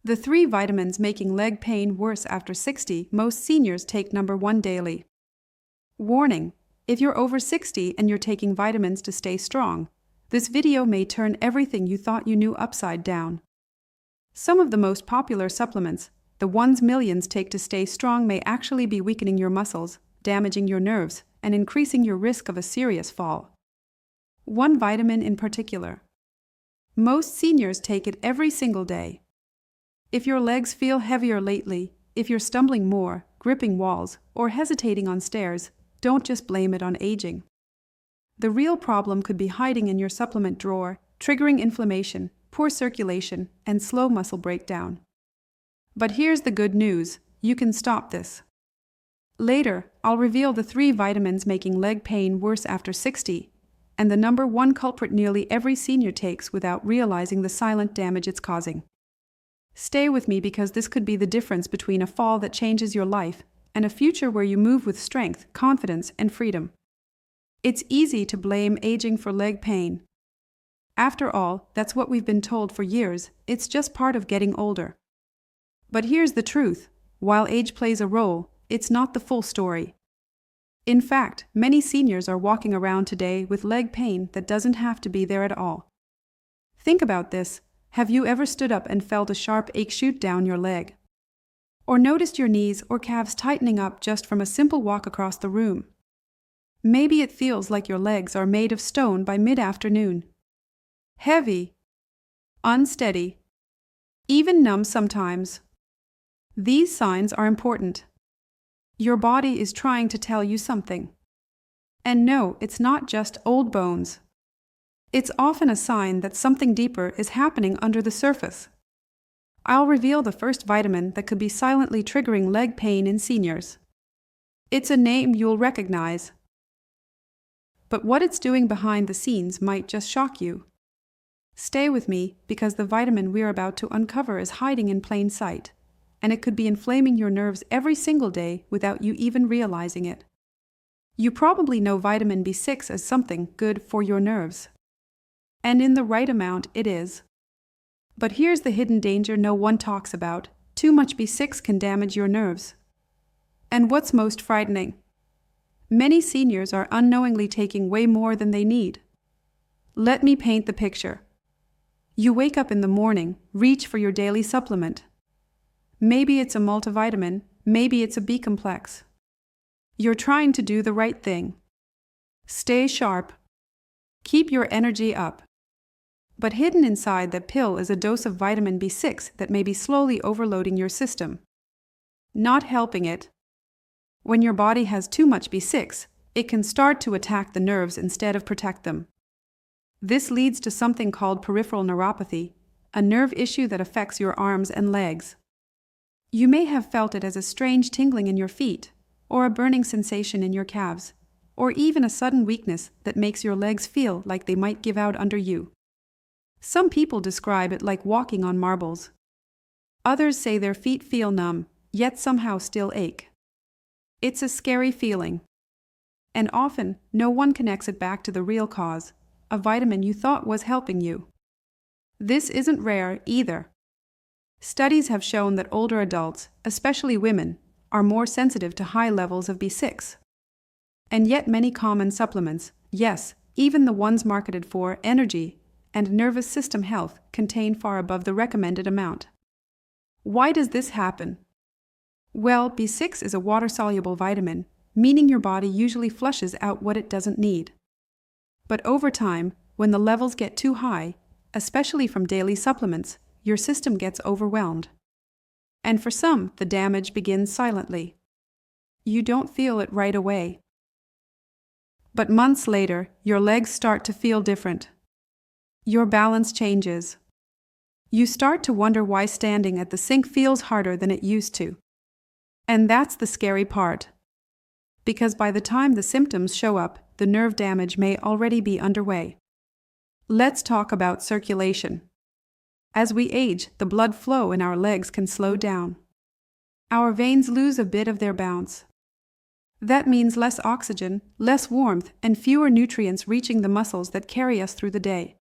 The 3 vitamins making leg pain worse after 60, most seniors take number 1 daily. Warning: if you're over 60 and you're taking vitamins to stay strong, this video may turn everything you thought you knew upside down. Some of the most popular supplements, the ones millions take to stay strong, may actually be weakening your muscles, damaging your nerves, and increasing your risk of a serious fall. One vitamin in particular. Most seniors take it every single day. If your legs feel heavier lately, if you're stumbling more, gripping walls, or hesitating on stairs, don't just blame it on aging. The real problem could be hiding in your supplement drawer, triggering inflammation, poor circulation, and slow muscle breakdown. But here's the good news: you can stop this. Later, I'll reveal the 3 vitamins making leg pain worse after 60, and the number 1 culprit nearly every senior takes without realizing the silent damage it's causing. Stay with me, because this could be the difference between a fall that changes your life and a future where you move with strength, confidence, and freedom. It's easy to blame aging for leg pain. After all, that's what we've been told for years. It's just part of getting older. But here's the truth: while age plays a role, it's not the full story. In fact, many seniors are walking around today with leg pain that doesn't have to be there at all. Think about this. Have you ever stood up and felt a sharp ache shoot down your leg? Or noticed your knees or calves tightening up just from a simple walk across the room? Maybe it feels like your legs are made of stone by mid-afternoon. Heavy, unsteady, even numb sometimes. These signs are important. Your body is trying to tell you something. And no, it's not just old bones. It's often a sign that something deeper is happening under the surface. I'll reveal the first vitamin that could be silently triggering leg pain in seniors. It's a name you'll recognize. But what it's doing behind the scenes might just shock you. Stay with me, because the vitamin we're about to uncover is hiding in plain sight, and it could be inflaming your nerves every single day without you even realizing it. You probably know vitamin B6 as something good for your nerves. And in the right amount, it is. But here's the hidden danger no one talks about: too much B6 can damage your nerves. And what's most frightening? Many seniors are unknowingly taking way more than they need. Let me paint the picture. You wake up in the morning, reach for your daily supplement. Maybe it's a multivitamin, maybe it's a B complex. You're trying to do the right thing. Stay sharp. Keep your energy up. But hidden inside that pill is a dose of vitamin B6 that may be slowly overloading your system, not helping it. When your body has too much B6, it can start to attack the nerves instead of protect them. This leads to something called peripheral neuropathy, a nerve issue that affects your arms and legs. You may have felt it as a strange tingling in your feet, or a burning sensation in your calves, or even a sudden weakness that makes your legs feel like they might give out under you. Some people describe it like walking on marbles. Others say their feet feel numb, yet somehow still ache. It's a scary feeling. And often, no one connects it back to the real cause, a vitamin you thought was helping you. This isn't rare either. Studies have shown that older adults, especially women, are more sensitive to high levels of B6. And yet many common supplements, yes, even the ones marketed for energy and nervous system health, contain far above the recommended amount. Why does this happen? Well, B6 is a water-soluble vitamin, meaning your body usually flushes out what it doesn't need. But over time, when the levels get too high, especially from daily supplements, your system gets overwhelmed. And for some, the damage begins silently. You don't feel it right away. But months later, your legs start to feel different. Your balance changes. You start to wonder why standing at the sink feels harder than it used to. And that's the scary part. Because by the time the symptoms show up, the nerve damage may already be underway. Let's talk about circulation. As we age, the blood flow in our legs can slow down. Our veins lose a bit of their bounce. That means less oxygen, less warmth, and fewer nutrients reaching the muscles that carry us through the day.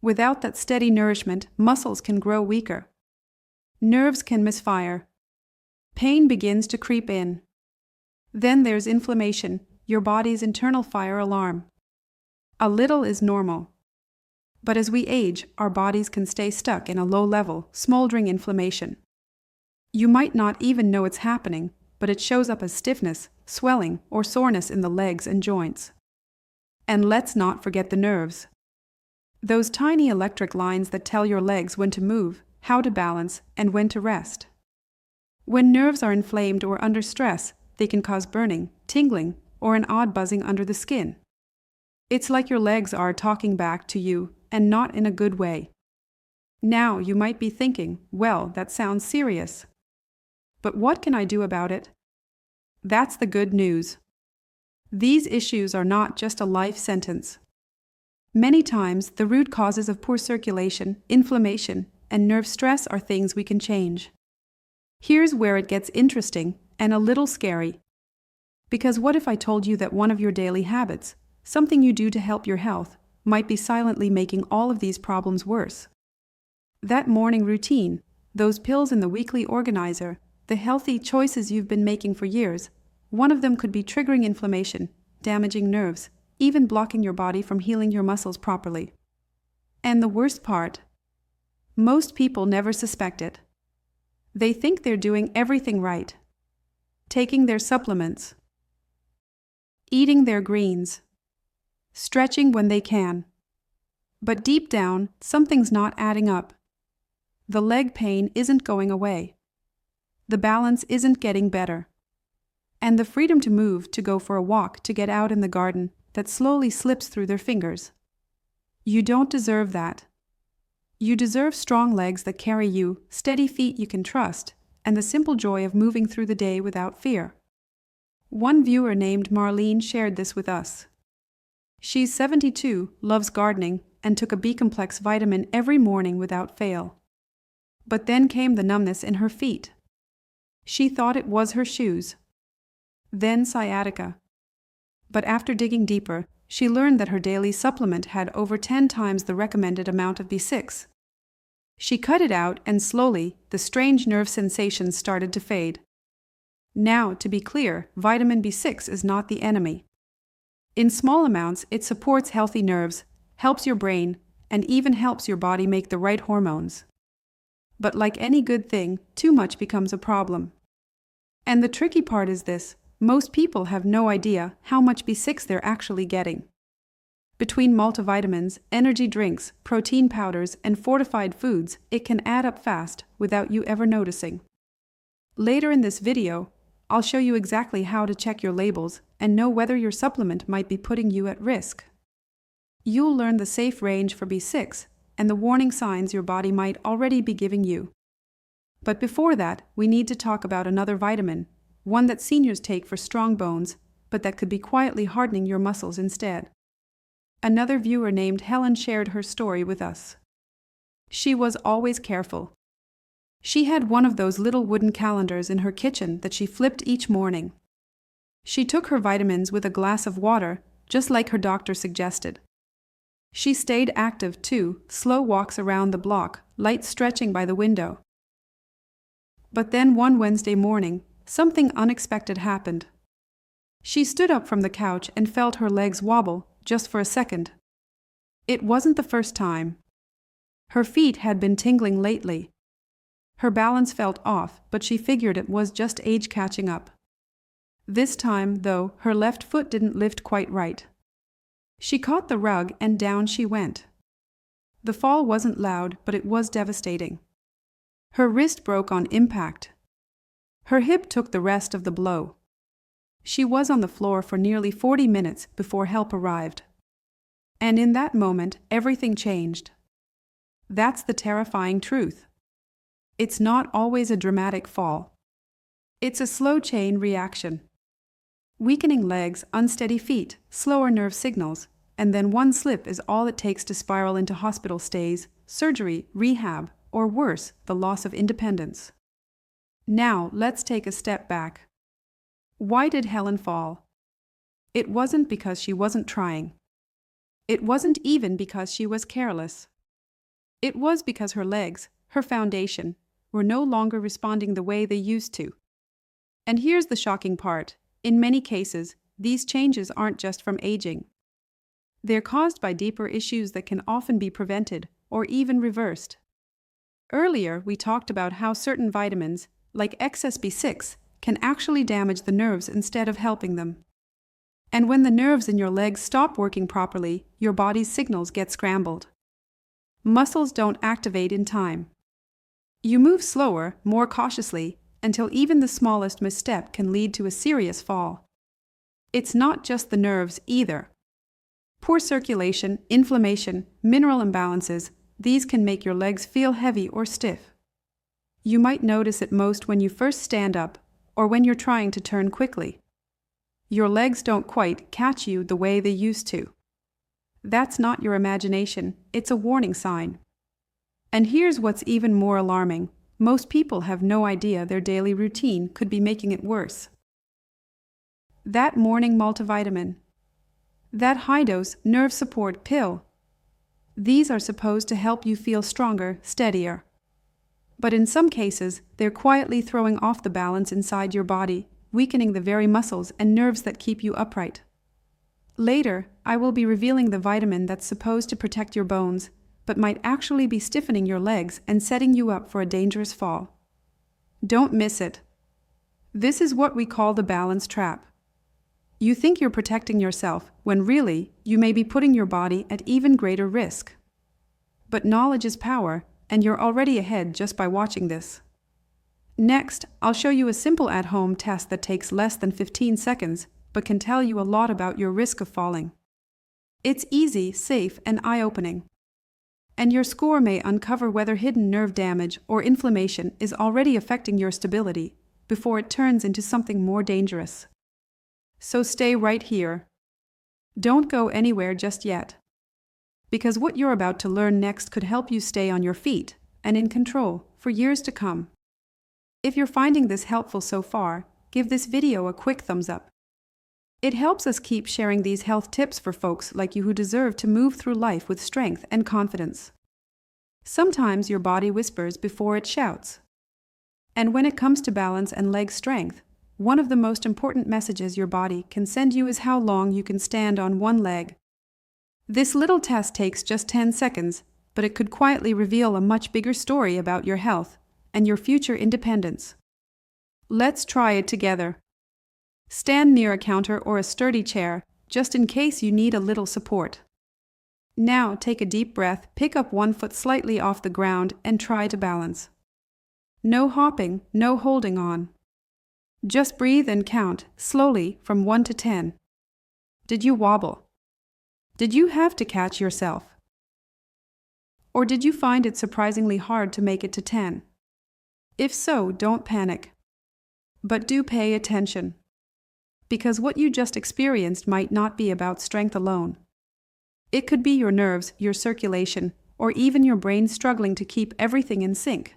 Without that steady nourishment, muscles can grow weaker. Nerves can misfire. Pain begins to creep in. Then there's inflammation, your body's internal fire alarm. A little is normal. But as we age, our bodies can stay stuck in a low-level, smoldering inflammation. You might not even know it's happening, but it shows up as stiffness, swelling, or soreness in the legs and joints. And let's not forget the nerves. Those tiny electric lines that tell your legs when to move, how to balance, and when to rest. When nerves are inflamed or under stress, they can cause burning, tingling, or an odd buzzing under the skin. It's like your legs are talking back to you, and not in a good way. Now you might be thinking, well, that sounds serious. But what can I do about it? That's the good news. These issues are not just a life sentence. Many times, the root causes of poor circulation, inflammation, and nerve stress are things we can change. Here's where it gets interesting and a little scary. Because what if I told you that one of your daily habits, something you do to help your health, might be silently making all of these problems worse? That morning routine, those pills in the weekly organizer, the healthy choices you've been making for years, one of them could be triggering inflammation, damaging nerves, even blocking your body from healing your muscles properly. And the worst part? Most people never suspect it. They think they're doing everything right. Taking their supplements, eating their greens, stretching when they can. But deep down, something's not adding up. The leg pain isn't going away. The balance isn't getting better. And the freedom to move, to go for a walk, to get out in the garden, that slowly slips through their fingers. You don't deserve that. You deserve strong legs that carry you, steady feet you can trust, and the simple joy of moving through the day without fear. One viewer named Marlene shared this with us. She's 72, loves gardening, and took a B-complex vitamin every morning without fail. But then came the numbness in her feet. She thought it was her shoes. Then sciatica. But after digging deeper, she learned that her daily supplement had over 10 times the recommended amount of B6. She cut it out, and slowly, the strange nerve sensations started to fade. Now, to be clear, vitamin B6 is not the enemy. In small amounts, it supports healthy nerves, helps your brain, and even helps your body make the right hormones. But like any good thing, too much becomes a problem. And the tricky part is this: most people have no idea how much B6 they're actually getting. Between multivitamins, energy drinks, protein powders, and fortified foods, it can add up fast without you ever noticing. Later in this video, I'll show you exactly how to check your labels and know whether your supplement might be putting you at risk. You'll learn the safe range for B6 and the warning signs your body might already be giving you. But before that, we need to talk about another vitamin, one that seniors take for strong bones, but that could be quietly hardening your muscles instead. Another viewer named Helen shared her story with us. She was always careful. She had one of those little wooden calendars in her kitchen that she flipped each morning. She took her vitamins with a glass of water, just like her doctor suggested. She stayed active too, slow walks around the block, light stretching by the window. But then one Wednesday morning, something unexpected happened. She stood up from the couch and felt her legs wobble, just for a second. It wasn't the first time. Her feet had been tingling lately. Her balance felt off, but she figured it was just age catching up. This time, though, her left foot didn't lift quite right. She caught the rug and down she went. The fall wasn't loud, but it was devastating. Her wrist broke on impact. Her hip took the rest of the blow. She was on the floor for nearly 40 minutes before help arrived. And in that moment, everything changed. That's the terrifying truth. It's not always a dramatic fall. It's a slow chain reaction. Weakening legs, unsteady feet, slower nerve signals, and then one slip is all it takes to spiral into hospital stays, surgery, rehab, or worse, the loss of independence. Now, let's take a step back. Why did Helen fall? It wasn't because she wasn't trying. It wasn't even because she was careless. It was because her legs, her foundation, were no longer responding the way they used to. And here's the shocking part. In many cases, these changes aren't just from aging. They're caused by deeper issues that can often be prevented or even reversed. Earlier, we talked about how certain vitamins, like excess B6, can actually damage the nerves instead of helping them. And when the nerves in your legs stop working properly, your body's signals get scrambled. Muscles don't activate in time. You move slower, more cautiously, until even the smallest misstep can lead to a serious fall. It's not just the nerves either. Poor circulation, inflammation, mineral imbalances, these can make your legs feel heavy or stiff. You might notice it most when you first stand up or when you're trying to turn quickly. Your legs don't quite catch you the way they used to. That's not your imagination, it's a warning sign. And here's what's even more alarming. Most people have no idea their daily routine could be making it worse. That morning multivitamin. That high-dose nerve support pill. These are supposed to help you feel stronger, steadier. But in some cases, they're quietly throwing off the balance inside your body, weakening the very muscles and nerves that keep you upright. Later, I will be revealing the vitamin that's supposed to protect your bones, but might actually be stiffening your legs and setting you up for a dangerous fall. Don't miss it. This is what we call the balance trap. You think you're protecting yourself, when really, you may be putting your body at even greater risk. But knowledge is power, and you're already ahead just by watching this. Next, I'll show you a simple at-home test that takes less than 15 seconds, but can tell you a lot about your risk of falling. It's easy, safe, and eye-opening. And your score may uncover whether hidden nerve damage or inflammation is already affecting your stability before it turns into something more dangerous. So stay right here. Don't go anywhere just yet. Because what you're about to learn next could help you stay on your feet and in control for years to come. If you're finding this helpful so far, give this video a quick thumbs up. It helps us keep sharing these health tips for folks like you who deserve to move through life with strength and confidence. Sometimes your body whispers before it shouts. And when it comes to balance and leg strength, one of the most important messages your body can send you is how long you can stand on one leg. This little test takes just 10 seconds, but it could quietly reveal a much bigger story about your health and your future independence. Let's try it together. Stand near a counter or a sturdy chair, just in case you need a little support. Now take a deep breath, pick up one foot slightly off the ground, and try to balance. No hopping, no holding on. Just breathe and count, slowly, from 1 to 10. Did you wobble? Did you have to catch yourself? Or did you find it surprisingly hard to make it to 10? If so, don't panic. But do pay attention. Because what you just experienced might not be about strength alone. It could be your nerves, your circulation, or even your brain struggling to keep everything in sync.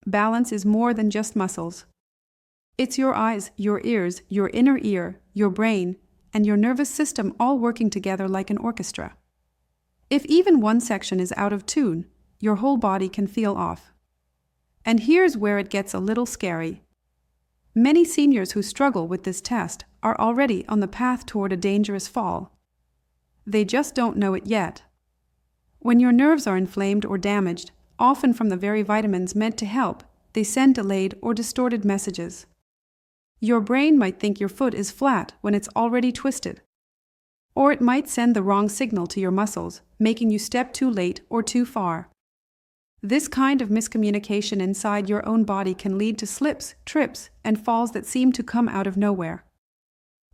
Balance is more than just muscles. It's your eyes, your ears, your inner ear, your brain, and your nervous system all working together like an orchestra. If even one section is out of tune, your whole body can feel off. And here's where it gets a little scary. Many seniors who struggle with this test are already on the path toward a dangerous fall. They just don't know it yet. When your nerves are inflamed or damaged, often from the very vitamins meant to help, they send delayed or distorted messages. Your brain might think your foot is flat when it's already twisted. Or it might send the wrong signal to your muscles, making you step too late or too far. This kind of miscommunication inside your own body can lead to slips, trips, and falls that seem to come out of nowhere.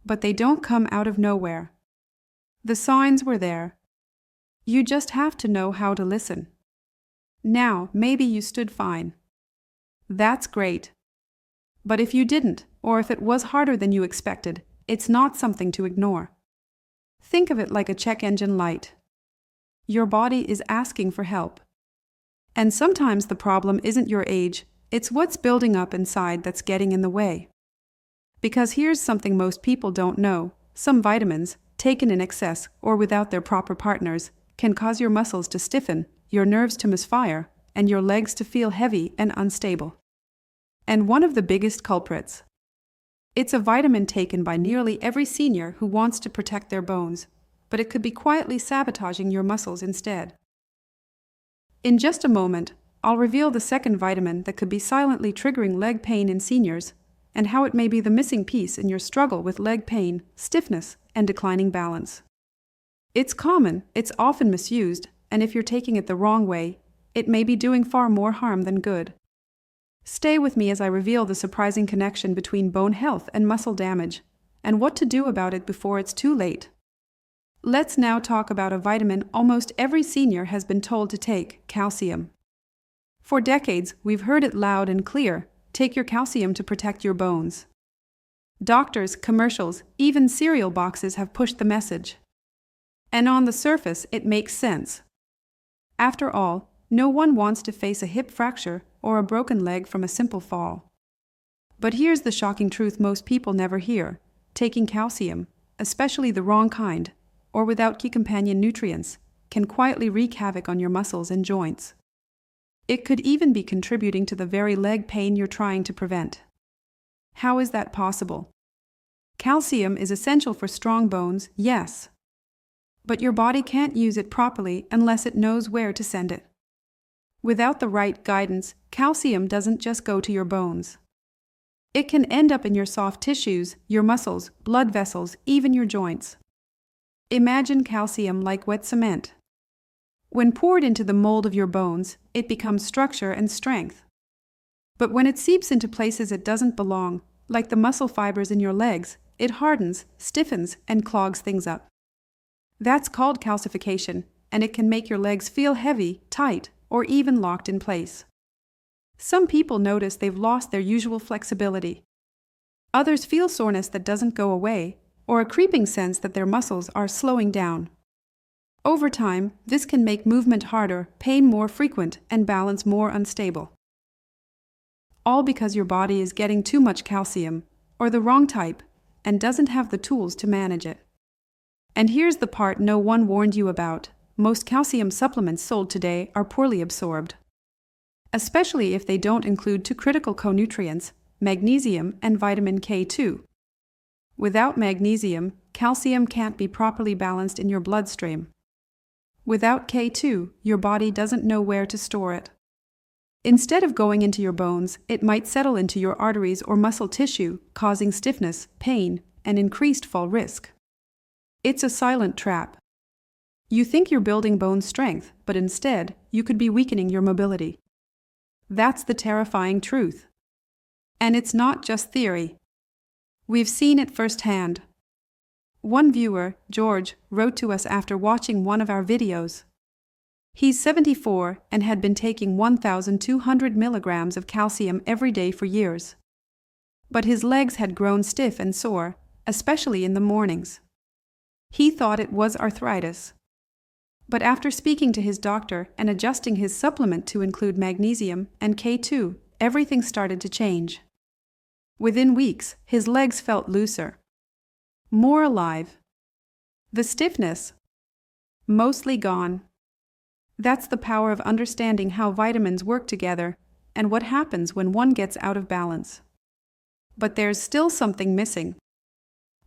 But they don't come out of nowhere. The signs were there. You just have to know how to listen. Now, maybe you stood fine. That's great. But if you didn't, or if it was harder than you expected, it's not something to ignore. Think of it like a check engine light. Your body is asking for help. And sometimes the problem isn't your age, it's what's building up inside that's getting in the way. Because here's something most people don't know: some vitamins, taken in excess or without their proper partners, can cause your muscles to stiffen, your nerves to misfire, and your legs to feel heavy and unstable. And one of the biggest culprits. It's a vitamin taken by nearly every senior who wants to protect their bones, but it could be quietly sabotaging your muscles instead. In just a moment, I'll reveal the second vitamin that could be silently triggering leg pain in seniors, and how it may be the missing piece in your struggle with leg pain, stiffness, and declining balance. It's common, it's often misused, and if you're taking it the wrong way, it may be doing far more harm than good. Stay with me as I reveal the surprising connection between bone health and muscle damage, and what to do about it before it's too late. Let's now talk about a vitamin almost every senior has been told to take: calcium. For decades, we've heard it loud and clear: take your calcium to protect your bones. Doctors, commercials, even cereal boxes have pushed the message. And on the surface, it makes sense. After all, no one wants to face a hip fracture or a broken leg from a simple fall. But here's the shocking truth most people never hear: taking calcium, especially the wrong kind, or without key companion nutrients, can quietly wreak havoc on your muscles and joints. It could even be contributing to the very leg pain you're trying to prevent. How is that possible? Calcium is essential for strong bones, yes. But your body can't use it properly unless it knows where to send it. Without the right guidance, calcium doesn't just go to your bones. It can end up in your soft tissues, your muscles, blood vessels, even your joints. Imagine calcium like wet cement. When poured into the mold of your bones, it becomes structure and strength. But when it seeps into places it doesn't belong, like the muscle fibers in your legs, it hardens, stiffens, and clogs things up. That's called calcification, and it can make your legs feel heavy, tight, or even locked in place. Some people notice they've lost their usual flexibility. Others feel soreness that doesn't go away, or a creeping sense that their muscles are slowing down. Over time, this can make movement harder, pain more frequent, and balance more unstable. All because your body is getting too much calcium, or the wrong type, and doesn't have the tools to manage it. And here's the part no one warned you about: most calcium supplements sold today are poorly absorbed. Especially if they don't include two critical co-nutrients, magnesium and vitamin K2. Without magnesium, calcium can't be properly balanced in your bloodstream. Without K2, your body doesn't know where to store it. Instead of going into your bones, it might settle into your arteries or muscle tissue, causing stiffness, pain, and increased fall risk. It's a silent trap. You think you're building bone strength, but instead, you could be weakening your mobility. That's the terrifying truth. And it's not just theory. We've seen it firsthand. One viewer, George, wrote to us after watching one of our videos. He's 74 and had been taking 1,200 milligrams of calcium every day for years. But his legs had grown stiff and sore, especially in the mornings. He thought it was arthritis. But after speaking to his doctor and adjusting his supplement to include magnesium and K2, everything started to change. Within weeks, his legs felt looser, more alive. The stiffness, mostly gone. That's the power of understanding how vitamins work together and what happens when one gets out of balance. But there's still something missing.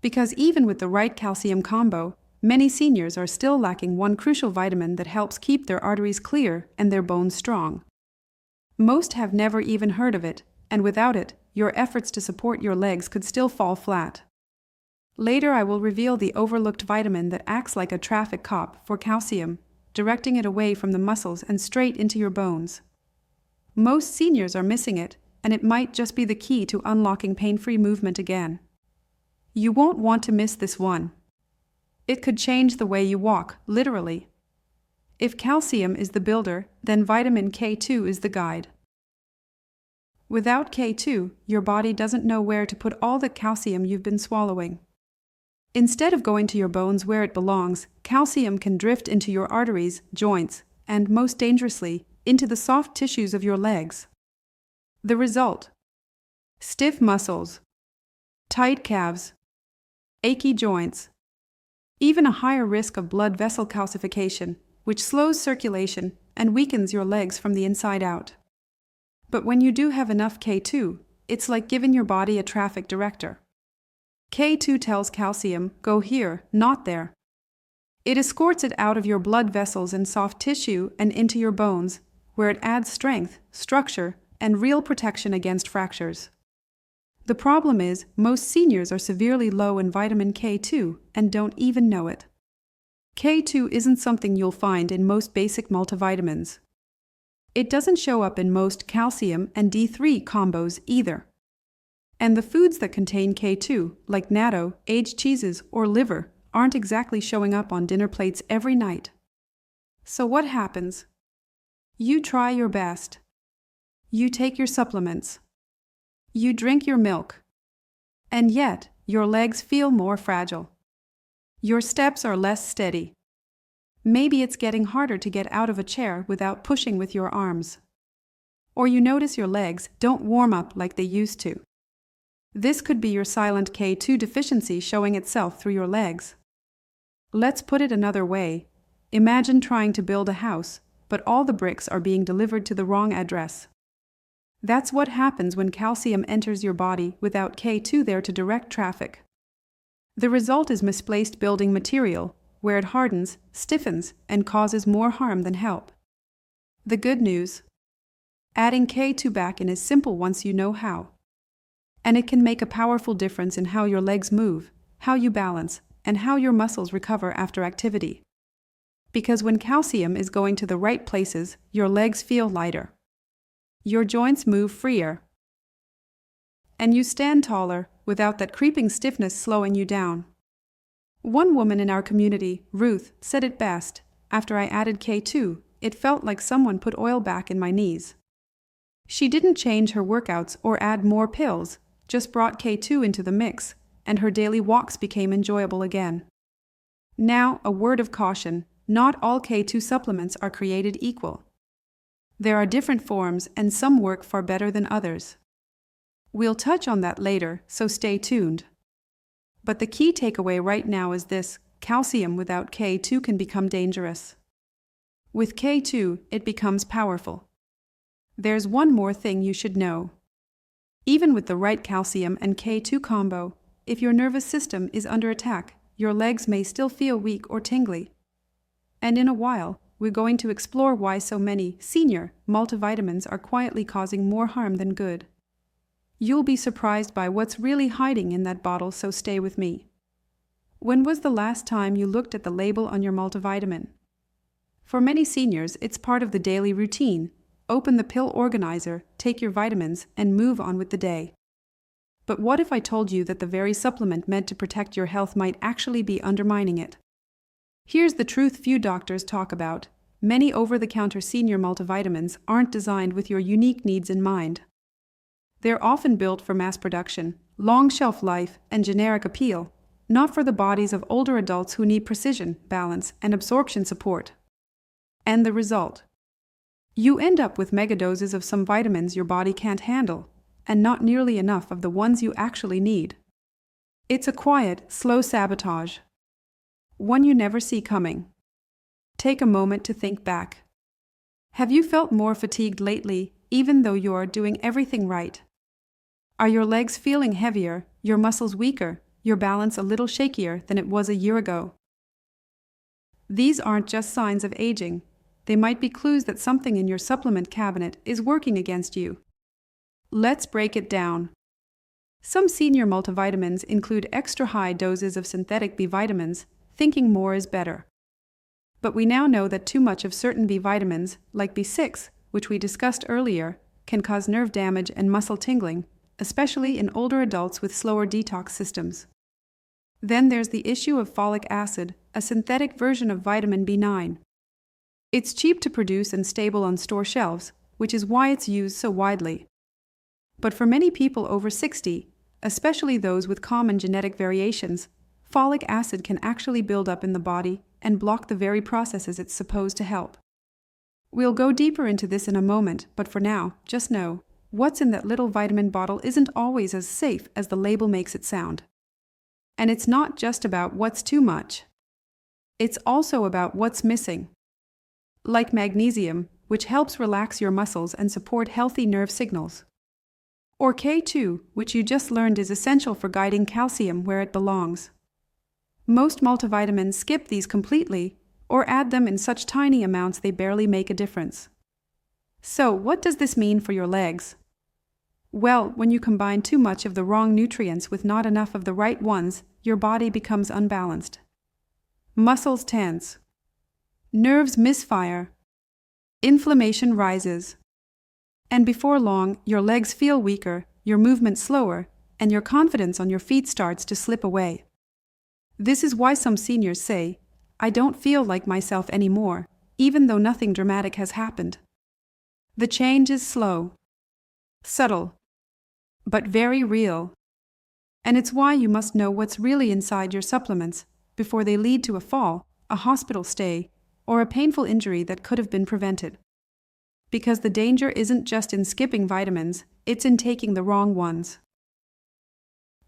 Because even with the right calcium combo, many seniors are still lacking one crucial vitamin that helps keep their arteries clear and their bones strong. Most have never even heard of it, and without it, your efforts to support your legs could still fall flat. Later I will reveal the overlooked vitamin that acts like a traffic cop for calcium, directing it away from the muscles and straight into your bones. Most seniors are missing it, and it might just be the key to unlocking pain-free movement again. You won't want to miss this one. It could change the way you walk, literally. If calcium is the builder, then vitamin K2 is the guide. Without K2, your body doesn't know where to put all the calcium you've been swallowing. Instead of going to your bones where it belongs, calcium can drift into your arteries, joints, and, most dangerously, into the soft tissues of your legs. The result: stiff muscles, tight calves, achy joints, even a higher risk of blood vessel calcification, which slows circulation and weakens your legs from the inside out. But when you do have enough K2, it's like giving your body a traffic director. K2 tells calcium, go here, not there. It escorts it out of your blood vessels and soft tissue and into your bones, where it adds strength, structure, and real protection against fractures. The problem is, most seniors are severely low in vitamin K2 and don't even know it. K2 isn't something you'll find in most basic multivitamins. It doesn't show up in most calcium and D3 combos either. And the foods that contain K2, like natto, aged cheeses, or liver, aren't exactly showing up on dinner plates every night. So what happens? You try your best. You take your supplements. You drink your milk. And yet, your legs feel more fragile. Your steps are less steady. Maybe it's getting harder to get out of a chair without pushing with your arms. Or you notice your legs don't warm up like they used to. This could be your silent K2 deficiency showing itself through your legs. Let's put it another way. Imagine trying to build a house, but all the bricks are being delivered to the wrong address. That's what happens when calcium enters your body without K2 there to direct traffic. The result is misplaced building material, where it hardens, stiffens, and causes more harm than help. The good news? Adding K2 back in is simple once you know how. And it can make a powerful difference in how your legs move, how you balance, and how your muscles recover after activity. Because when calcium is going to the right places, your legs feel lighter. Your joints move freer. And you stand taller without that creeping stiffness slowing you down. One woman in our community, Ruth, said it best. After I added K2, it felt like someone put oil back in my knees. She didn't change her workouts or add more pills, just brought K2 into the mix, and her daily walks became enjoyable again. Now, a word of caution, not all K2 supplements are created equal. There are different forms and some work far better than others. We'll touch on that later, so stay tuned. But the key takeaway right now is this: calcium without K2 can become dangerous. With K2, it becomes powerful. There's one more thing you should know. Even with the right calcium and K2 combo, if your nervous system is under attack, your legs may still feel weak or tingly. And in a while, we're going to explore why so many senior multivitamins are quietly causing more harm than good. You'll be surprised by what's really hiding in that bottle, so stay with me. When was the last time you looked at the label on your multivitamin? For many seniors, it's part of the daily routine. Open the pill organizer, take your vitamins, and move on with the day. But what if I told you that the very supplement meant to protect your health might actually be undermining it? Here's the truth few doctors talk about. Many over-the-counter senior multivitamins aren't designed with your unique needs in mind. They're often built for mass production, long shelf life, and generic appeal, not for the bodies of older adults who need precision, balance, and absorption support. And the result? You end up with megadoses of some vitamins your body can't handle, and not nearly enough of the ones you actually need. It's a quiet, slow sabotage. One you never see coming. Take a moment to think back. Have you felt more fatigued lately, even though you are doing everything right? Are your legs feeling heavier, your muscles weaker, your balance a little shakier than it was a year ago? These aren't just signs of aging. They might be clues that something in your supplement cabinet is working against you. Let's break it down. Some senior multivitamins include extra high doses of synthetic B vitamins, thinking more is better. But we now know that too much of certain B vitamins, like B6, which we discussed earlier, can cause nerve damage and muscle tingling, especially in older adults with slower detox systems. Then there's the issue of folic acid, a synthetic version of vitamin B9. It's cheap to produce and stable on store shelves, which is why it's used so widely. But for many people over 60, especially those with common genetic variations, folic acid can actually build up in the body and block the very processes it's supposed to help. We'll go deeper into this in a moment, but for now, just know, what's in that little vitamin bottle isn't always as safe as the label makes it sound. And it's not just about what's too much. It's also about what's missing. like magnesium, which helps relax your muscles and support healthy nerve signals. Or K2, which you just learned is essential for guiding calcium where it belongs. Most multivitamins skip these completely or add them in such tiny amounts they barely make a difference. So, what does this mean for your legs? Well, when you combine too much of the wrong nutrients with not enough of the right ones, your body becomes unbalanced. Muscles tense. Nerves misfire. Inflammation rises. And before long, your legs feel weaker, your movement slower, and your confidence on your feet starts to slip away. This is why some seniors say, "I don't feel like myself anymore," even though nothing dramatic has happened. The change is slow, subtle, but very real. And it's why you must know what's really inside your supplements before they lead to a fall, a hospital stay, or a painful injury that could have been prevented. Because the danger isn't just in skipping vitamins, it's in taking the wrong ones.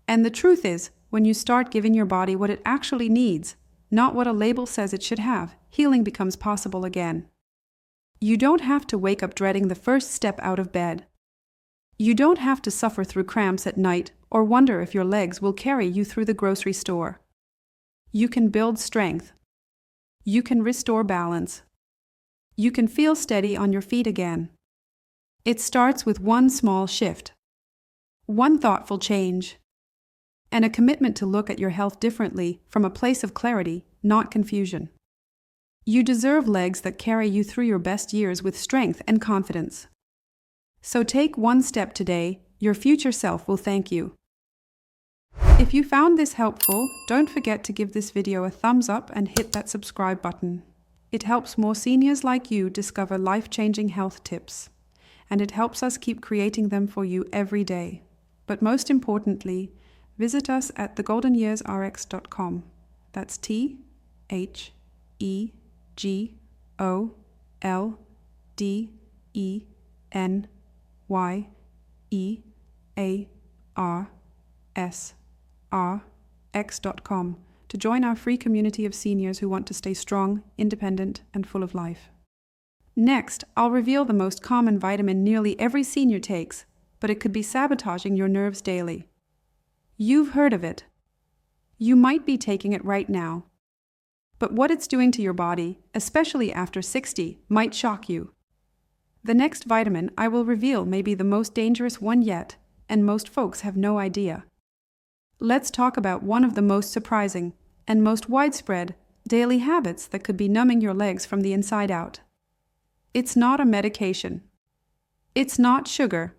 And the truth is, when you start giving your body what it actually needs, not what a label says it should have, healing becomes possible again. You don't have to wake up dreading the first step out of bed. You don't have to suffer through cramps at night or wonder if your legs will carry you through the grocery store. You can build strength. You can restore balance. You can feel steady on your feet again. It starts with one small shift, one thoughtful change, and a commitment to look at your health differently from a place of clarity, not confusion. You deserve legs that carry you through your best years with strength and confidence. So take one step today, your future self will thank you. If you found this helpful, don't forget to give this video a thumbs up and hit that subscribe button. It helps more seniors like you discover life-changing health tips, and it helps us keep creating them for you every day. But most importantly, visit us at thegoldenyearsrx.com. That's TheGoldenYearsRx.com to join our free community of seniors who want to stay strong, independent, and full of life. Next, I'll reveal the most common vitamin nearly every senior takes, but it could be sabotaging your nerves daily. You've heard of it. You might be taking it right now. But what it's doing to your body, especially after 60, might shock you. The next vitamin I will reveal may be the most dangerous one yet, and most folks have no idea. Let's talk about one of the most surprising and most widespread daily habits that could be numbing your legs from the inside out. It's not a medication. It's not sugar.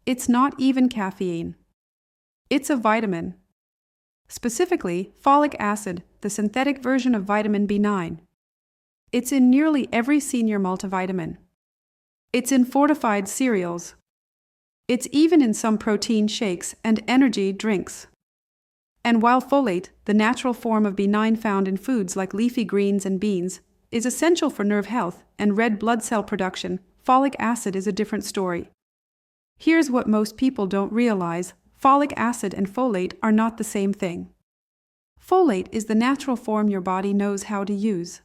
It's not even caffeine. It's a vitamin. Specifically, folic acid, the synthetic version of vitamin B9. It's in nearly every senior multivitamin. It's in fortified cereals. It's even in some protein shakes and energy drinks. And while folate, the natural form of B9 found in foods like leafy greens and beans, is essential for nerve health and red blood cell production, folic acid is a different story. Here's what most people don't realize: folic acid and folate are not the same thing. Folate is the natural form your body knows how to use.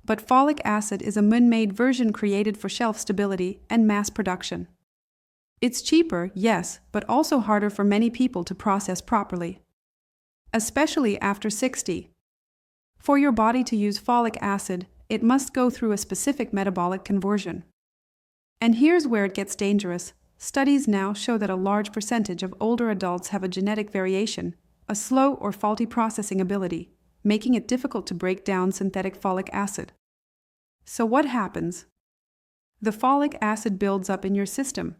But folic acid is a man-made version created for shelf stability and mass production. It's cheaper, yes, but also harder for many people to process properly. Especially after 60. For your body to use folic acid, it must go through a specific metabolic conversion. And here's where it gets dangerous. Studies now show that a large percentage of older adults have a genetic variation, a slow or faulty processing ability, making it difficult to break down synthetic folic acid. So what happens? The folic acid builds up in your system.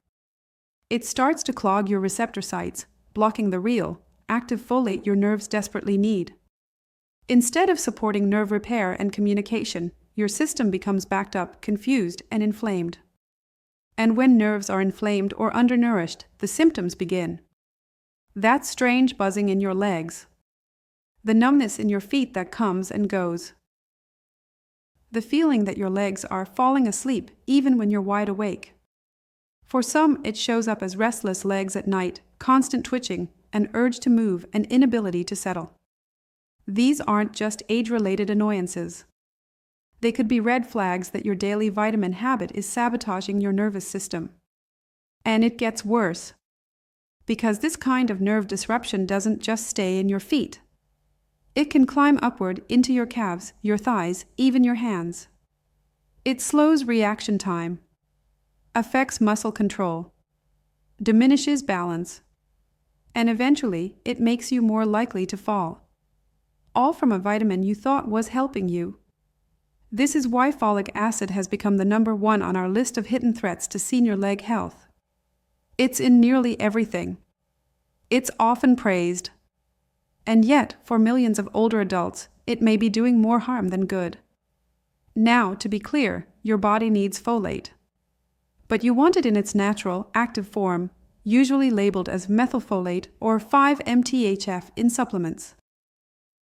It starts to clog your receptor sites, blocking the real, active folate your nerves desperately need. Instead of supporting nerve repair and communication, your system becomes backed up, confused, and inflamed. And when nerves are inflamed or undernourished, the symptoms begin. That strange buzzing in your legs. The numbness in your feet that comes and goes. The feeling that your legs are falling asleep even when you're wide awake. For some, it shows up as restless legs at night, constant twitching, an urge to move, and inability to settle. These aren't just age-related annoyances. They could be red flags that your daily vitamin habit is sabotaging your nervous system. And it gets worse. Because this kind of nerve disruption doesn't just stay in your feet. It can climb upward into your calves, your thighs, even your hands. It slows reaction time, affects muscle control, diminishes balance, and eventually it makes you more likely to fall. All from a vitamin you thought was helping you. This is why folic acid has become the #1 on our list of hidden threats to senior leg health. It's in nearly everything. It's often praised. And yet, for millions of older adults, it may be doing more harm than good. Now, to be clear, your body needs folate. But you want it in its natural, active form, usually labeled as methylfolate or 5-MTHF in supplements.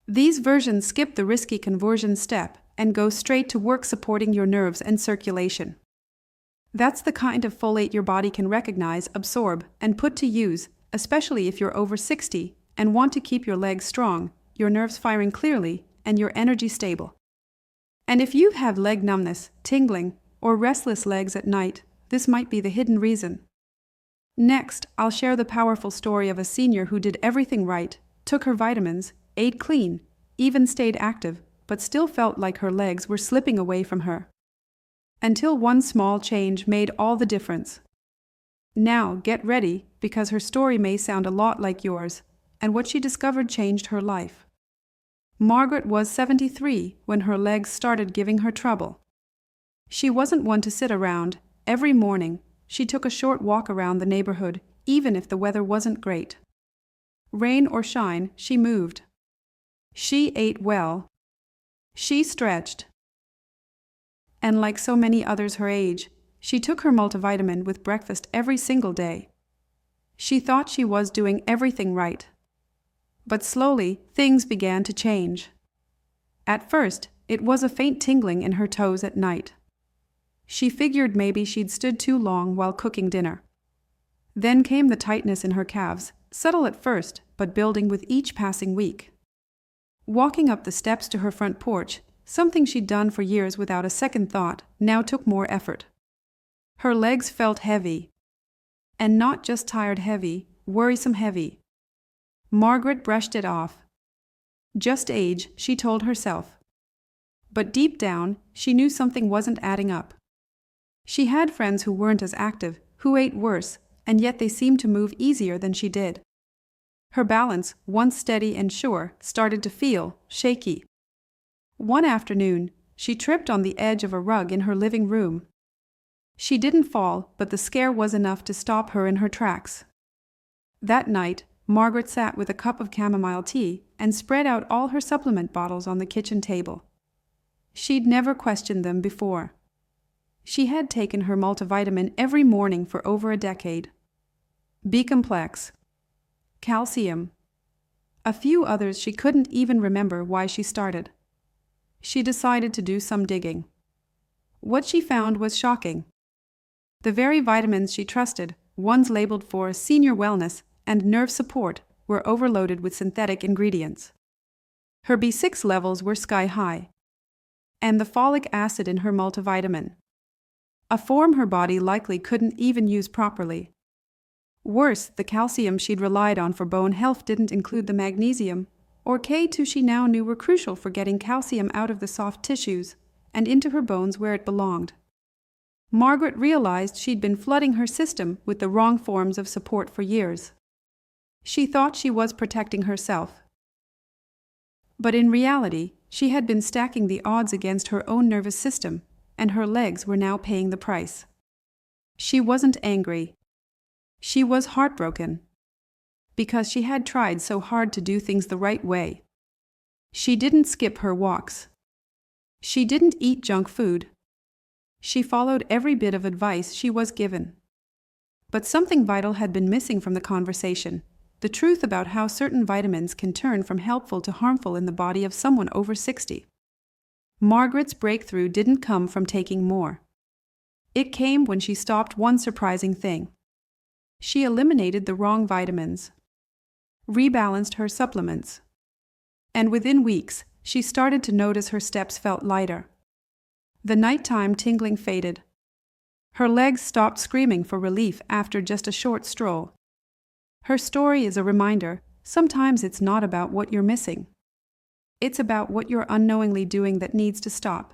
These versions skip the risky conversion step and go straight to work supporting your nerves and circulation. That's the kind of folate your body can recognize, absorb, and put to use, especially if you're over 60 and want to keep your legs strong, your nerves firing clearly, and your energy stable. And if you have leg numbness, tingling, or restless legs at night, this might be the hidden reason. Next, I'll share the powerful story of a senior who did everything right, took her vitamins, ate clean, even stayed active, but still felt like her legs were slipping away from her. Until one small change made all the difference. Now, get ready, because her story may sound a lot like yours, and what she discovered changed her life. Margaret was 73 when her legs started giving her trouble. She wasn't one to sit around. Every morning, she took a short walk around the neighborhood, even if the weather wasn't great. Rain or shine, she moved. She ate well. She stretched. And like so many others her age, she took her multivitamin with breakfast every single day. She thought she was doing everything right. But slowly, things began to change. At first, it was a faint tingling in her toes at night. She figured maybe she'd stood too long while cooking dinner. Then came the tightness in her calves, subtle at first, but building with each passing week. Walking up the steps to her front porch, something she'd done for years without a second thought, now took more effort. Her legs felt heavy. And not just tired heavy, worrisome heavy. Margaret brushed it off. Just age, she told herself. But deep down, she knew something wasn't adding up. She had friends who weren't as active, who ate worse, and yet they seemed to move easier than she did. Her balance, once steady and sure, started to feel shaky. One afternoon, she tripped on the edge of a rug in her living room. She didn't fall, but the scare was enough to stop her in her tracks. That night, Margaret sat with a cup of chamomile tea and spread out all her supplement bottles on the kitchen table. She'd never questioned them before. She had taken her multivitamin every morning for over a decade. B-complex, calcium, a few others she couldn't even remember why she started. She decided to do some digging. What she found was shocking. The very vitamins she trusted, ones labeled for senior wellness and nerve support, were overloaded with synthetic ingredients. Her B6 levels were sky high. And the folic acid in her multivitamin, a form her body likely couldn't even use properly. Worse, the calcium she'd relied on for bone health didn't include the magnesium, or K2 she now knew were crucial for getting calcium out of the soft tissues and into her bones where it belonged. Margaret realized she'd been flooding her system with the wrong forms of support for years. She thought she was protecting herself. But in reality, she had been stacking the odds against her own nervous system, and her legs were now paying the price. She wasn't angry. She was heartbroken. Because she had tried so hard to do things the right way. She didn't skip her walks. She didn't eat junk food. She followed every bit of advice she was given. But something vital had been missing from the conversation. The truth about how certain vitamins can turn from helpful to harmful in the body of someone over 60. Margaret's breakthrough didn't come from taking more. It came when she stopped one surprising thing. She eliminated the wrong vitamins, rebalanced her supplements, and within weeks, she started to notice her steps felt lighter. The nighttime tingling faded. Her legs stopped screaming for relief after just a short stroll. Her story is a reminder, sometimes it's not about what you're missing. It's about what you're unknowingly doing that needs to stop.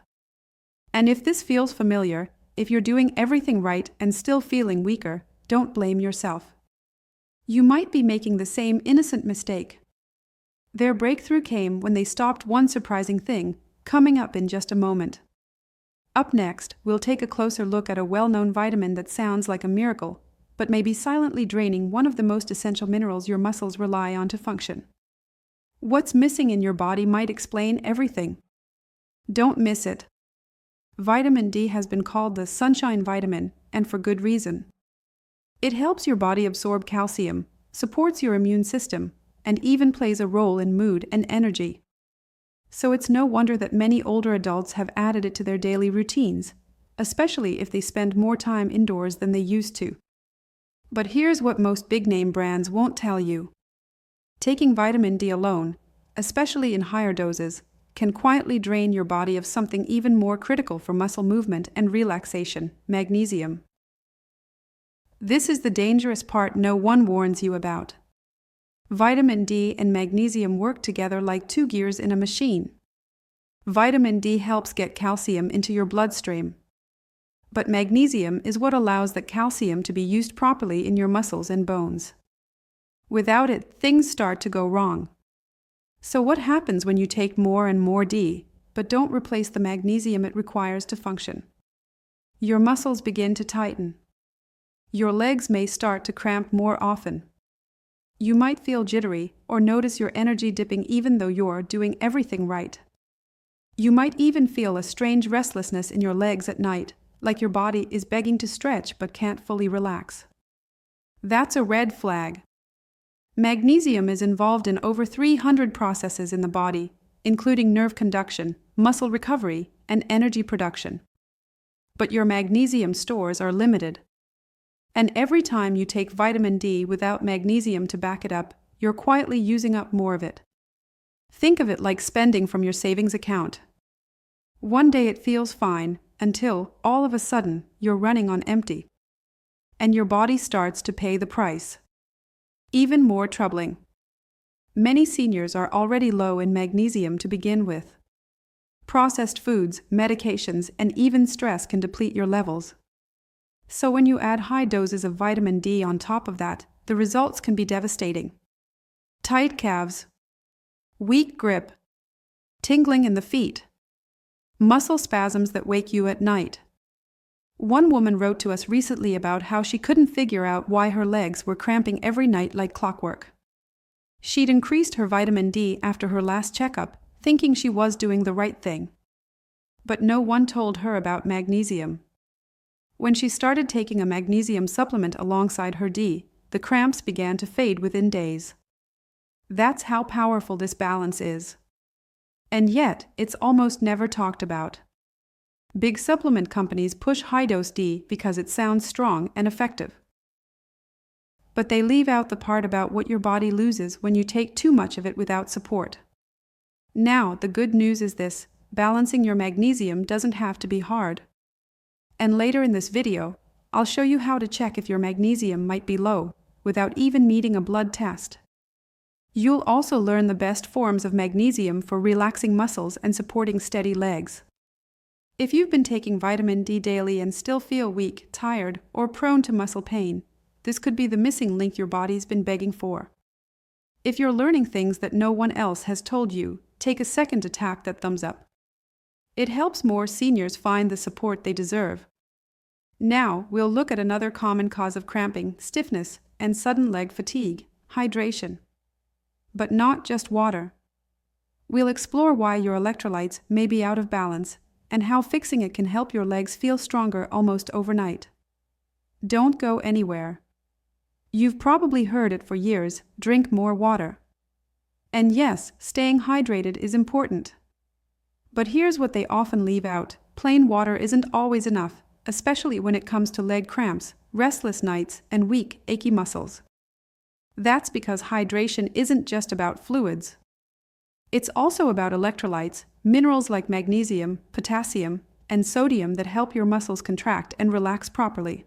And if this feels familiar, if you're doing everything right and still feeling weaker, don't blame yourself. You might be making the same innocent mistake. Their breakthrough came when they stopped one surprising thing, coming up in just a moment. Up next, we'll take a closer look at a well-known vitamin that sounds like a miracle, but may be silently draining one of the most essential minerals your muscles rely on to function. What's missing in your body might explain everything. Don't miss it. Vitamin D has been called the sunshine vitamin, and for good reason. It helps your body absorb calcium, supports your immune system, and even plays a role in mood and energy. So it's no wonder that many older adults have added it to their daily routines, especially if they spend more time indoors than they used to. But here's what most big-name brands won't tell you. Taking vitamin D alone, especially in higher doses, can quietly drain your body of something even more critical for muscle movement and relaxation: magnesium. This is the dangerous part no one warns you about. Vitamin D and magnesium work together like two gears in a machine. Vitamin D helps get calcium into your bloodstream. But magnesium is what allows that calcium to be used properly in your muscles and bones. Without it, things start to go wrong. So what happens when you take more and more D, but don't replace the magnesium it requires to function? Your muscles begin to tighten. Your legs may start to cramp more often. You might feel jittery or notice your energy dipping even though you're doing everything right. You might even feel a strange restlessness in your legs at night, like your body is begging to stretch but can't fully relax. That's a red flag. Magnesium is involved in over 300 processes in the body, including nerve conduction, muscle recovery, and energy production. But your magnesium stores are limited. And every time you take vitamin D without magnesium to back it up, you're quietly using up more of it. Think of it like spending from your savings account. One day it feels fine, until, all of a sudden, you're running on empty. And your body starts to pay the price. Even more troubling. Many seniors are already low in magnesium to begin with. Processed foods, medications, and even stress can deplete your levels. So when you add high doses of vitamin D on top of that, the results can be devastating. Tight calves, weak grip, tingling in the feet, muscle spasms that wake you at night. One woman wrote to us recently about how she couldn't figure out why her legs were cramping every night like clockwork. She'd increased her vitamin D after her last checkup, thinking she was doing the right thing. But no one told her about magnesium. When she started taking a magnesium supplement alongside her D, the cramps began to fade within days. That's how powerful this balance is. And yet, it's almost never talked about. Big supplement companies push high-dose D because it sounds strong and effective. But they leave out the part about what your body loses when you take too much of it without support. Now, the good news is this: balancing your magnesium doesn't have to be hard. And later in this video, I'll show you how to check if your magnesium might be low, without even needing a blood test. You'll also learn the best forms of magnesium for relaxing muscles and supporting steady legs. If you've been taking vitamin D daily and still feel weak, tired, or prone to muscle pain, this could be the missing link your body's been begging for. If you're learning things that no one else has told you, take a second to tap that thumbs up. It helps more seniors find the support they deserve. Now, we'll look at another common cause of cramping, stiffness, and sudden leg fatigue: hydration. But not just water. We'll explore why your electrolytes may be out of balance and how fixing it can help your legs feel stronger almost overnight. Don't go anywhere. You've probably heard it for years: drink more water. And yes, staying hydrated is important. But here's what they often leave out: plain water isn't always enough, especially when it comes to leg cramps, restless nights, and weak, achy muscles. That's because hydration isn't just about fluids. It's also about electrolytes, minerals like magnesium, potassium, and sodium that help your muscles contract and relax properly.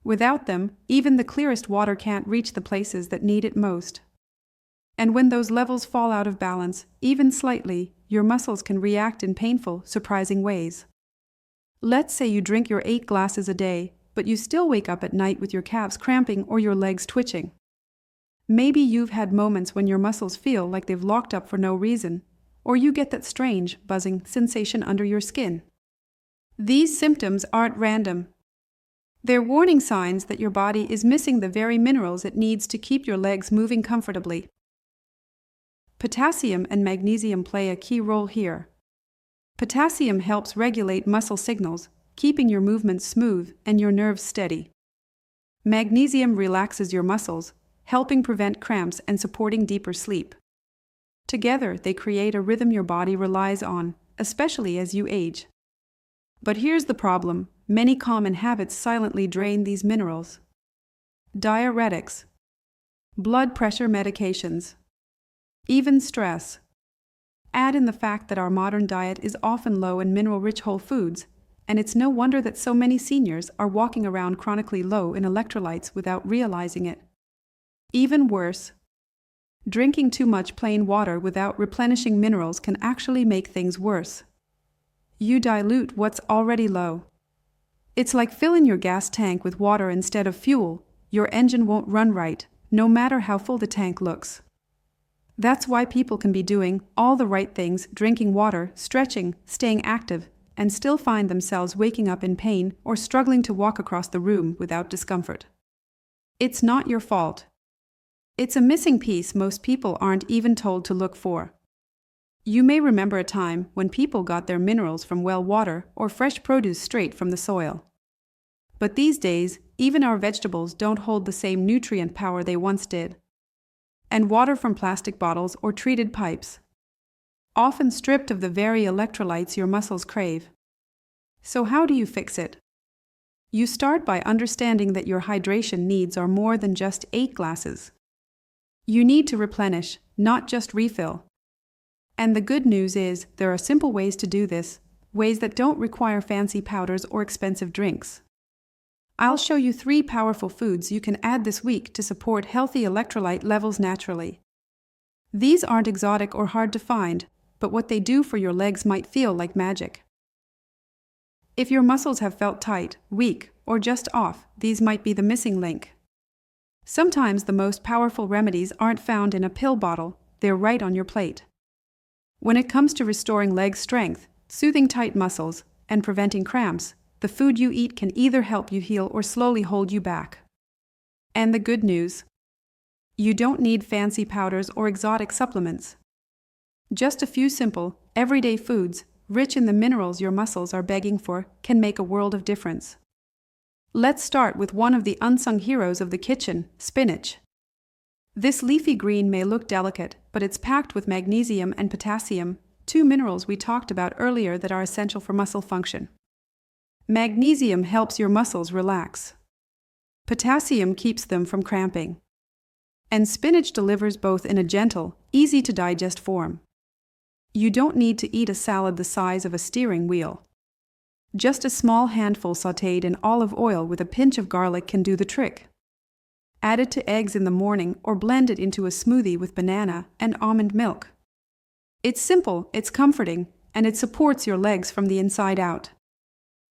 Without them, even the clearest water can't reach the places that need it most. And when those levels fall out of balance, even slightly, your muscles can react in painful, surprising ways. Let's say you drink your 8 glasses a day, but you still wake up at night with your calves cramping or your legs twitching. Maybe you've had moments when your muscles feel like they've locked up for no reason, or you get that strange, buzzing sensation under your skin. These symptoms aren't random. They're warning signs that your body is missing the very minerals it needs to keep your legs moving comfortably. Potassium and magnesium play a key role here. Potassium helps regulate muscle signals, keeping your movements smooth and your nerves steady. Magnesium relaxes your muscles, helping prevent cramps and supporting deeper sleep. Together, they create a rhythm your body relies on, especially as you age. But here's the problem: many common habits silently drain these minerals. Diuretics, blood pressure medications, even stress. Add in the fact that our modern diet is often low in mineral-rich whole foods, and it's no wonder that so many seniors are walking around chronically low in electrolytes without realizing it. Even worse, drinking too much plain water without replenishing minerals can actually make things worse. You dilute what's already low. It's like filling your gas tank with water instead of fuel. Your engine won't run right, no matter how full the tank looks. That's why people can be doing all the right things, drinking water, stretching, staying active, and still find themselves waking up in pain or struggling to walk across the room without discomfort. It's not your fault. It's a missing piece most people aren't even told to look for. You may remember a time when people got their minerals from well water or fresh produce straight from the soil. But these days, even our vegetables don't hold the same nutrient power they once did. And water from plastic bottles or treated pipes, often stripped of the very electrolytes your muscles crave. So how do you fix it? You start by understanding that your hydration needs are more than just 8 glasses. You need to replenish, not just refill. And the good news is there are simple ways to do this, ways that don't require fancy powders or expensive drinks. I'll show you 3 powerful foods you can add this week to support healthy electrolyte levels naturally. These aren't exotic or hard to find, but what they do for your legs might feel like magic. If your muscles have felt tight, weak, or just off, these might be the missing link. Sometimes the most powerful remedies aren't found in a pill bottle, they're right on your plate. When it comes to restoring leg strength, soothing tight muscles, and preventing cramps, the food you eat can either help you heal or slowly hold you back. And the good news: you don't need fancy powders or exotic supplements. Just a few simple, everyday foods, rich in the minerals your muscles are begging for, can make a world of difference. Let's start with one of the unsung heroes of the kitchen, spinach. This leafy green may look delicate, but it's packed with magnesium and potassium, 2 minerals we talked about earlier that are essential for muscle function. Magnesium helps your muscles relax. Potassium keeps them from cramping. And spinach delivers both in a gentle, easy-to-digest form. You don't need to eat a salad the size of a steering wheel. Just a small handful sautéed in olive oil with a pinch of garlic can do the trick. Add it to eggs in the morning or blend it into a smoothie with banana and almond milk. It's simple, it's comforting, and it supports your legs from the inside out.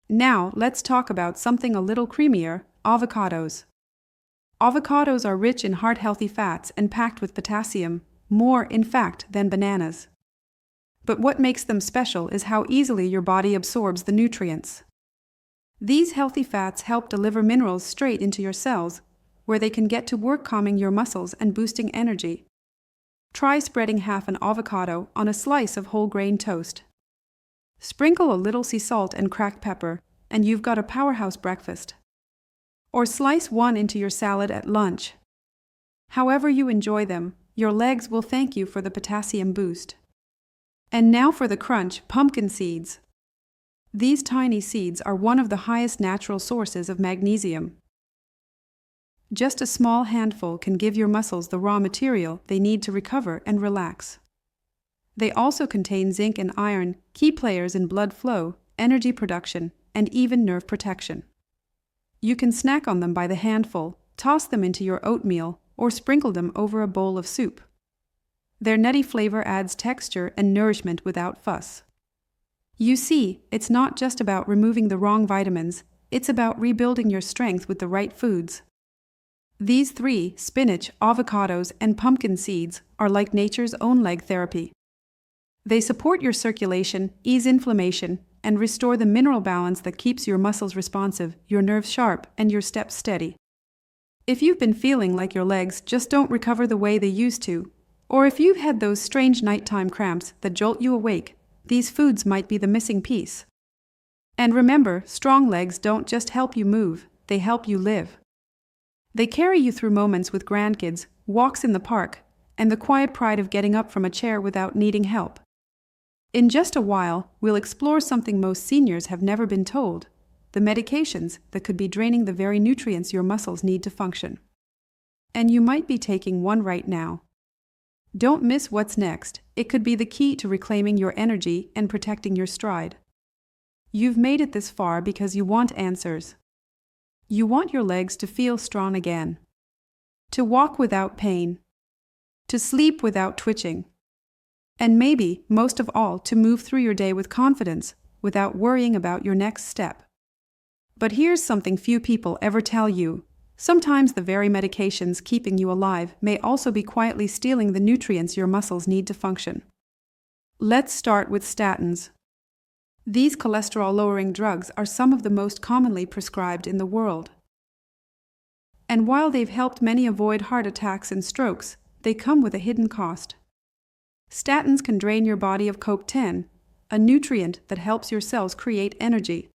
Now, let's talk about something a little creamier: avocados. Avocados are rich in heart-healthy fats and packed with potassium, more, in fact, than bananas. But what makes them special is how easily your body absorbs the nutrients. These healthy fats help deliver minerals straight into your cells, where they can get to work calming your muscles and boosting energy. Try spreading half an avocado on a slice of whole grain toast. Sprinkle a little sea salt and cracked pepper, and you've got a powerhouse breakfast. Or slice one into your salad at lunch. However you enjoy them, your legs will thank you for the potassium boost. And now for the crunch: pumpkin seeds. These tiny seeds are one of the highest natural sources of magnesium. Just a small handful can give your muscles the raw material they need to recover and relax. They also contain zinc and iron, key players in blood flow, energy production, and even nerve protection. You can snack on them by the handful, toss them into your oatmeal, or sprinkle them over a bowl of soup. Their nutty flavor adds texture and nourishment without fuss. You see, it's not just about removing the wrong vitamins, it's about rebuilding your strength with the right foods. These three, spinach, avocados, and pumpkin seeds, are like nature's own leg therapy. They support your circulation, ease inflammation, and restore the mineral balance that keeps your muscles responsive, your nerves sharp, and your steps steady. If you've been feeling like your legs just don't recover the way they used to, or if you've had those strange nighttime cramps that jolt you awake, these foods might be the missing piece. And remember, strong legs don't just help you move, they help you live. They carry you through moments with grandkids, walks in the park, and the quiet pride of getting up from a chair without needing help. In just a while, we'll explore something most seniors have never been told: the medications that could be draining the very nutrients your muscles need to function. And you might be taking one right now. Don't miss what's next. It could be the key to reclaiming your energy and protecting your stride. You've made it this far because you want answers. You want your legs to feel strong again, to walk without pain, to sleep without twitching, and maybe, most of all, to move through your day with confidence, without worrying about your next step. But here's something few people ever tell you. Sometimes the very medications keeping you alive may also be quietly stealing the nutrients your muscles need to function. Let's start with statins. These cholesterol-lowering drugs are some of the most commonly prescribed in the world. And while they've helped many avoid heart attacks and strokes, they come with a hidden cost. Statins can drain your body of CoQ10, a nutrient that helps your cells create energy.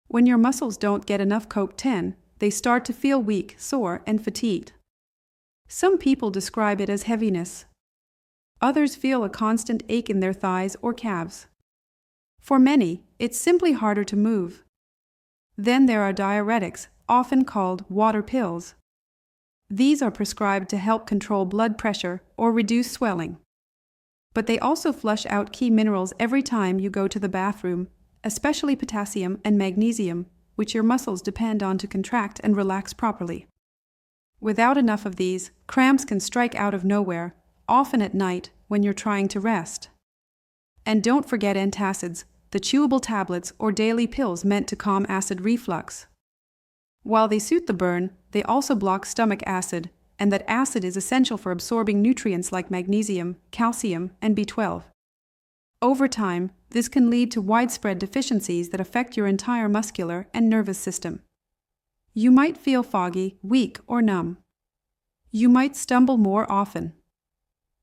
When your muscles don't get enough CoQ10, they start to feel weak, sore, and fatigued. Some people describe it as heaviness. Others feel a constant ache in their thighs or calves. For many, it's simply harder to move. Then there are diuretics, often called water pills. These are prescribed to help control blood pressure or reduce swelling. But they also flush out key minerals every time you go to the bathroom, especially potassium and magnesium, which your muscles depend on to contract and relax properly. Without enough of these, cramps can strike out of nowhere, often at night when you're trying to rest. And don't forget antacids, the chewable tablets or daily pills meant to calm acid reflux. While they soothe the burn, they also block stomach acid, and that acid is essential for absorbing nutrients like magnesium, calcium, and B12. Over time, this can lead to widespread deficiencies that affect your entire muscular and nervous system. You might feel foggy, weak, or numb. You might stumble more often.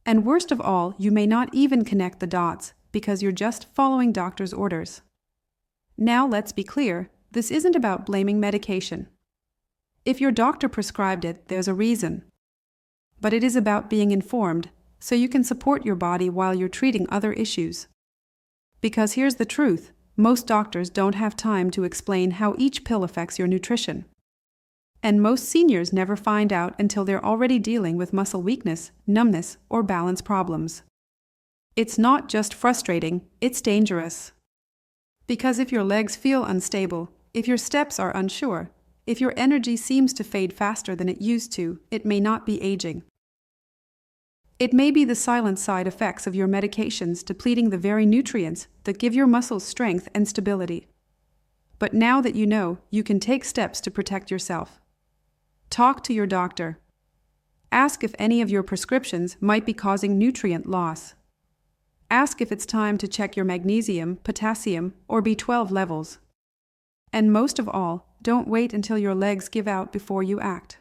And worst of all, you may not even connect the dots because you're just following doctor's orders. Now let's be clear, this isn't about blaming medication. If your doctor prescribed it, there's a reason. But it is about being informed, so you can support your body while you're treating other issues. Because here's the truth, most doctors don't have time to explain how each pill affects your nutrition. And most seniors never find out until they're already dealing with muscle weakness, numbness, or balance problems. It's not just frustrating, it's dangerous. Because if your legs feel unstable, if your steps are unsure, if your energy seems to fade faster than it used to, it may not be aging. It may be the silent side effects of your medications depleting the very nutrients that give your muscles strength and stability. But now that you know, you can take steps to protect yourself. Talk to your doctor. Ask if any of your prescriptions might be causing nutrient loss. Ask if it's time to check your magnesium, potassium, or B12 levels. And most of all, don't wait until your legs give out before you act.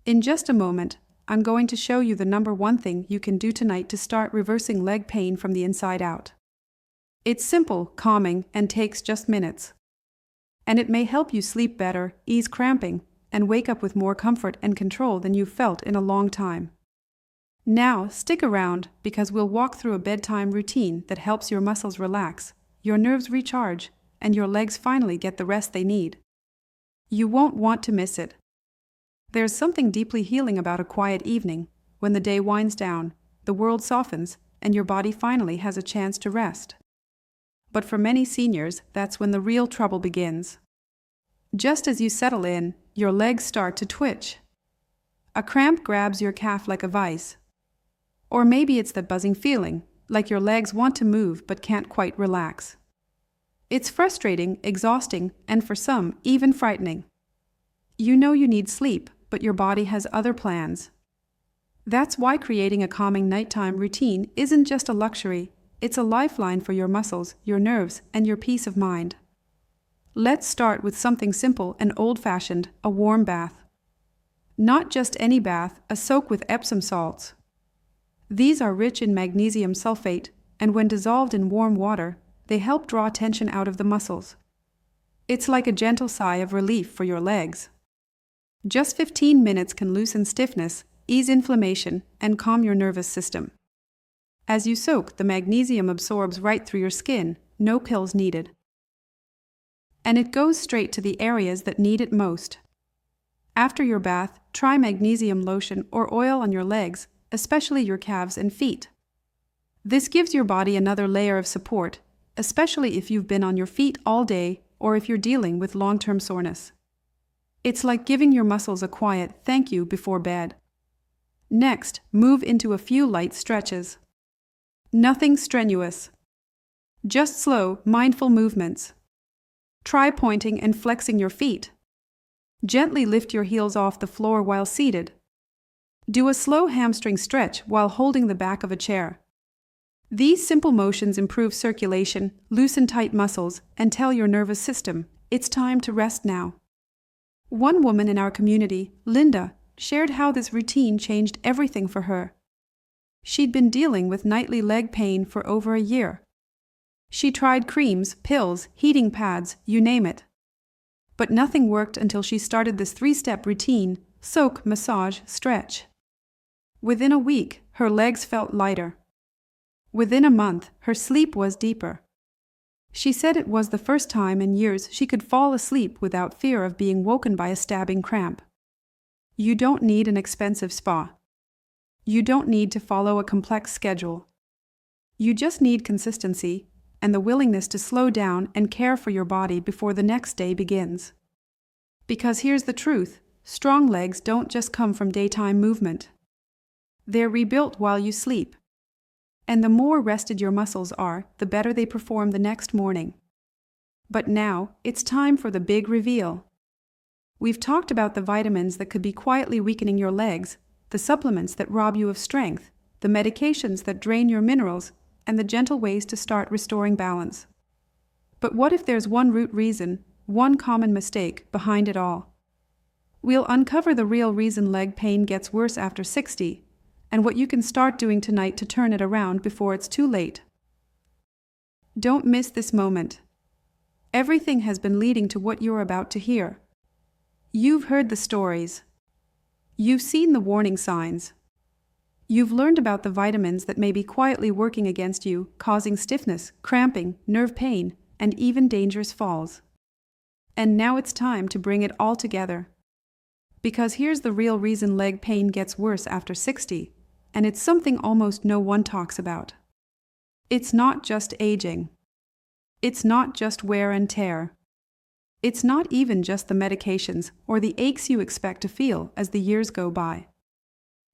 In just a moment, I'm going to show you the number one thing you can do tonight to start reversing leg pain from the inside out. It's simple, calming, and takes just minutes. And it may help you sleep better, ease cramping, and wake up with more comfort and control than you've felt in a long time. Now, stick around because we'll walk through a bedtime routine that helps your muscles relax, your nerves recharge, and your legs finally get the rest they need. You won't want to miss it. There's something deeply healing about a quiet evening, when the day winds down, the world softens, and your body finally has a chance to rest. But for many seniors, that's when the real trouble begins. Just as you settle in, your legs start to twitch. A cramp grabs your calf like a vice. Or maybe it's that buzzing feeling, like your legs want to move but can't quite relax. It's frustrating, exhausting, and for some, even frightening. You know you need sleep, but your body has other plans. That's why creating a calming nighttime routine isn't just a luxury, it's a lifeline for your muscles, your nerves, and your peace of mind. Let's start with something simple and old-fashioned, a warm bath. Not just any bath, a soak with Epsom salts. These are rich in magnesium sulfate, and when dissolved in warm water, they help draw tension out of the muscles. It's like a gentle sigh of relief for your legs. Just 15 minutes can loosen stiffness, ease inflammation, and calm your nervous system. As you soak, the magnesium absorbs right through your skin, no pills needed. And it goes straight to the areas that need it most. After your bath, try magnesium lotion or oil on your legs, especially your calves and feet. This gives your body another layer of support, especially if you've been on your feet all day or if you're dealing with long-term soreness. It's like giving your muscles a quiet thank you before bed. Next, move into a few light stretches. Nothing strenuous. Just slow, mindful movements. Try pointing and flexing your feet. Gently lift your heels off the floor while seated. Do a slow hamstring stretch while holding the back of a chair. These simple motions improve circulation, loosen tight muscles, and tell your nervous system, it's time to rest now. One woman in our community, Linda, shared how this routine changed everything for her. She'd been dealing with nightly leg pain for over a year. She tried creams, pills, heating pads, you name it. But nothing worked until she started this 3-step routine: soak, massage, stretch. Within a week, her legs felt lighter. Within a month, her sleep was deeper. She said it was the first time in years she could fall asleep without fear of being woken by a stabbing cramp. You don't need an expensive spa. You don't need to follow a complex schedule. You just need consistency and the willingness to slow down and care for your body before the next day begins. Because here's the truth, strong legs don't just come from daytime movement. They're rebuilt while you sleep. And the more rested your muscles are, the better they perform the next morning. But now, it's time for the big reveal. We've talked about the vitamins that could be quietly weakening your legs, the supplements that rob you of strength, the medications that drain your minerals, and the gentle ways to start restoring balance. But what if there's one root reason, one common mistake behind it all? We'll uncover the real reason leg pain gets worse after 60, and what you can start doing tonight to turn it around before it's too late. Don't miss this moment. Everything has been leading to what you're about to hear. You've heard the stories. You've seen the warning signs. You've learned about the vitamins that may be quietly working against you, causing stiffness, cramping, nerve pain, and even dangerous falls. And now it's time to bring it all together. Because here's the real reason leg pain gets worse after 60. And it's something almost no one talks about. It's not just aging. It's not just wear and tear. It's not even just the medications or the aches you expect to feel as the years go by.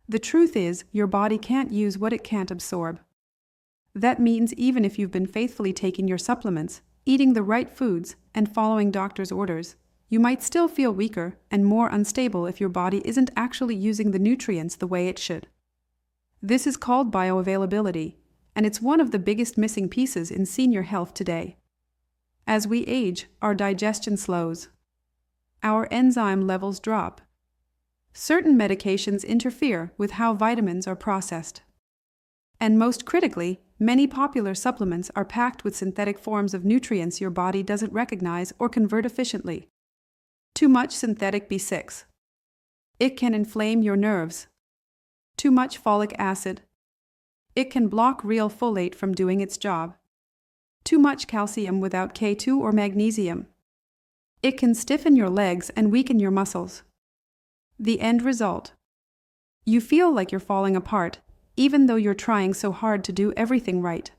The truth is, your body can't use what it can't absorb. That means even if you've been faithfully taking your supplements, eating the right foods, and following doctor's orders, you might still feel weaker and more unstable if your body isn't actually using the nutrients the way it should. This is called bioavailability, and it's one of the biggest missing pieces in senior health today. As we age, our digestion slows. Our enzyme levels drop. Certain medications interfere with how vitamins are processed. And most critically, many popular supplements are packed with synthetic forms of nutrients your body doesn't recognize or convert efficiently. Too much synthetic B6. It can inflame your nerves. Too much folic acid. It can block real folate from doing its job. Too much calcium without K2 or magnesium. It can stiffen your legs and weaken your muscles. The end result. You feel like you're falling apart, even though you're trying so hard to do everything right.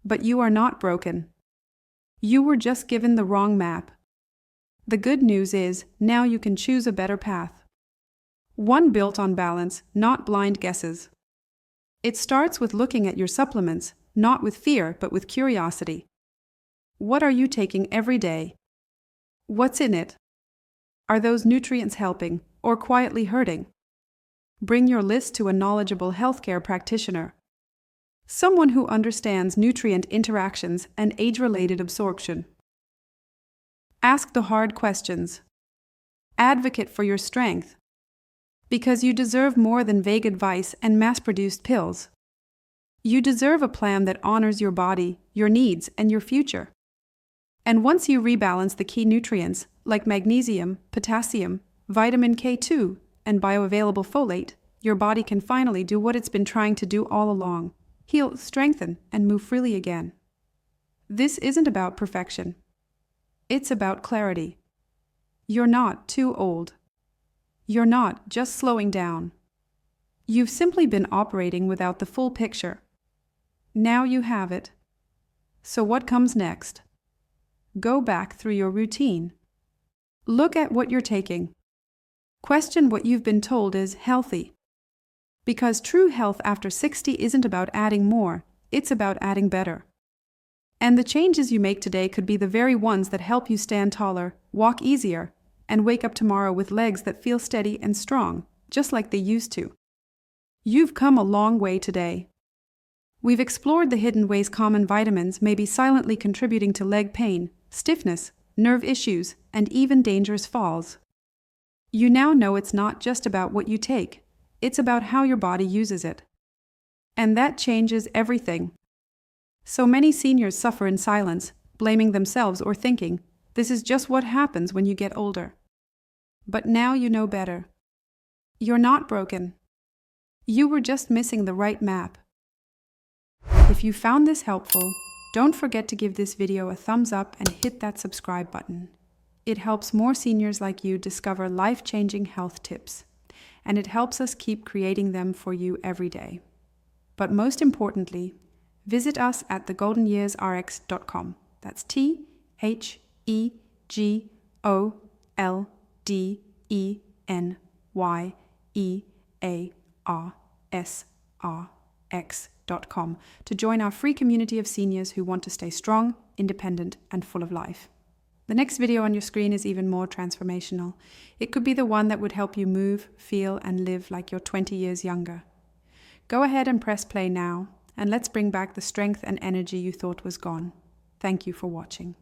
But you are not broken. You were just given the wrong map. The good news is, now you can choose a better path. One built on balance, not blind guesses. It starts with looking at your supplements, not with fear, but with curiosity. What are you taking every day? What's in it? Are those nutrients helping or quietly hurting? Bring your list to a knowledgeable healthcare practitioner. Someone who understands nutrient interactions and age-related absorption. Ask the hard questions. Advocate for your strength. Because you deserve more than vague advice and mass-produced pills. You deserve a plan that honors your body, your needs, and your future. And once you rebalance the key nutrients, like magnesium, potassium, vitamin K2, and bioavailable folate, your body can finally do what it's been trying to do all along: heal, strengthen, and move freely again. This isn't about perfection. It's about clarity. You're not too old. You're not just slowing down. You've simply been operating without the full picture. Now you have it. So what comes next? Go back through your routine. Look at what you're taking. Question what you've been told is healthy. Because true health after 60 isn't about adding more, it's about adding better. And the changes you make today could be the very ones that help you stand taller, walk easier, and wake up tomorrow with legs that feel steady and strong, just like they used to. You've come a long way today. We've explored the hidden ways common vitamins may be silently contributing to leg pain, stiffness, nerve issues, and even dangerous falls. You now know it's not just about what you take, it's about how your body uses it. And that changes everything. So many seniors suffer in silence, blaming themselves or thinking, this is just what happens when you get older. But now you know better. You're not broken. You were just missing the right map. If you found this helpful, don't forget to give this video a thumbs up and hit that subscribe button. It helps more seniors like you discover life-changing health tips, and it helps us keep creating them for you every day. But most importantly, visit us at thegoldenyearsrx.com. That's TheGoldenYearsRx.com to join our free community of seniors who want to stay strong, independent, and full of life. The next video on your screen is even more transformational. It could be the one that would help you move, feel, and live like you're 20 years younger. Go ahead and press play now, and let's bring back the strength and energy you thought was gone. Thank you for watching.